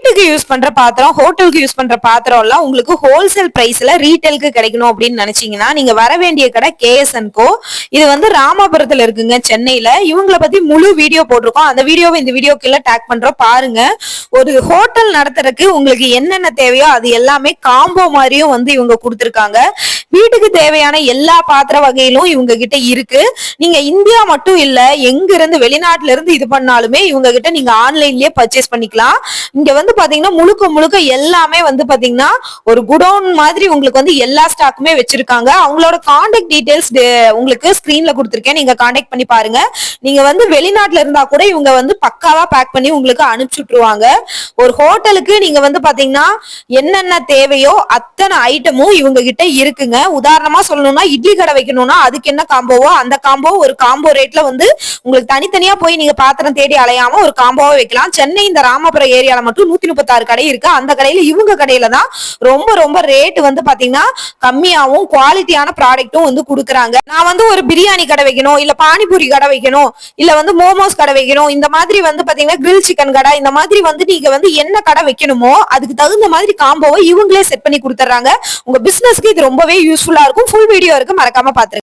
வீட்டுக்கு யூஸ் பண்ற பாத்திரம், ஹோட்டலுக்கு யூஸ் பண்ற பாத்திரம் எல்லாம் உங்களுக்கு ஹோல்சேல் பிரைஸ்ல ரீட்டைலுக்கு கிடைக்கணும் அப்படின்னு நினைச்சீங்கன்னா நீங்க வர வேண்டிய கடை KS&Co. இது வந்து ராமாபுரத்துல இருக்குங்க, சென்னையில. இவங்களை பத்தி முழு வீடியோ போட்டிருக்கோம். அந்த வீடியோவை இந்த வீடியோ கீழே டேக் பண்றோம், பாருங்க. ஒரு ஹோட்டல் நடத்துறதுக்கு உங்களுக்கு என்னென்ன தேவையோ அது எல்லாமே காம்போ மாதிரியும் வந்து இவங்க கொடுத்திருக்காங்க. வீட்டுக்கு தேவையான எல்லா பாத்திர வகையிலும் இவங்க கிட்ட இருக்கு. நீங்க இந்தியா மட்டும் இல்ல, எங்க இருந்து வெளிநாட்டுல இருந்து இது பண்ணாலுமே இவங்க கிட்ட நீங்க ஆன்லைன்லயே பர்ச்சேஸ் பண்ணிக்கலாம். இங்க வந்து பாத்தீங்கன்னா முழுக்க முழுக்க எல்லாமே வந்து பாத்தீங்கன்னா ஒரு குடோன் மாதிரி உங்களுக்கு வந்து எல்லா ஸ்டாக்குமே வச்சிருக்காங்க. அவங்களோட கான்டாக்ட் டீடைல்ஸ் உங்களுக்கு ஸ்கிரீன்ல கொடுத்திருக்கேன், நீங்க கான்டாக்ட் பண்ணி பாருங்க. நீங்க வந்து வெளிநாட்டுல இருந்தா கூட இவங்க வந்து பக்காவா பேக் பண்ணி உங்களுக்கு அனுப்பிச்சு விட்டுருவாங்க. ஒரு ஹோட்டலுக்கு நீங்க வந்து பாத்தீங்கன்னா என்னென்ன தேவையோ அத்தனை ஐட்டமும் இவங்க கிட்ட இருக்குங்க. உதாரணமா சொல்லணும்னா இட்லி கடை வைக்கணும்னா அதுக்கு என்ன காம்போவோ அந்த காம்போ ஒரு காம்போ ரேட்ல வந்து உங்களுக்கு தனித்தனியா போய் நீங்க பாத்திரம் தேடி அலையாம ஒரு காம்போவா வைக்கலாம். சென்னை இந்த ராமபுரம் ஏரியால மட்டும் 136 கடை இருக்கு. அந்த கடையில இவங்க கடையில தான் ரொம்ப ரொம்ப ரேட் வந்து பாத்தீங்கன்னா கம்மியாவும் குவாலிட்டியான ப்ராடக்ட்டும் வந்து கொடுக்குறாங்க. நான் வந்து ஒரு பிரியாணி கடை வைக்கணும், இல்ல பானிபூரி கடை வைக்கணும், இல்ல வந்து மோமோஸ் கடை வைக்கணும், இந்த மாதிரி வந்து பாத்தீங்கன்னா கிரில் சிக்கன் கடை, இந்த மாதிரி வந்து நீங்க வந்து என்ன கடை வைக்கணுமோ அதுக்கு தகுந்த மாதிரி காம்போவை இவங்களே செட் பண்ணி கொடுத்துறாங்க. உங்க பிசினஸ்க்கு இது ரொம்பவே யூஸ்ஃபுல்லா இருக்கும். ஃபுல் வீடியோ இருக்கு, மறக்காம பாத்துருங்க.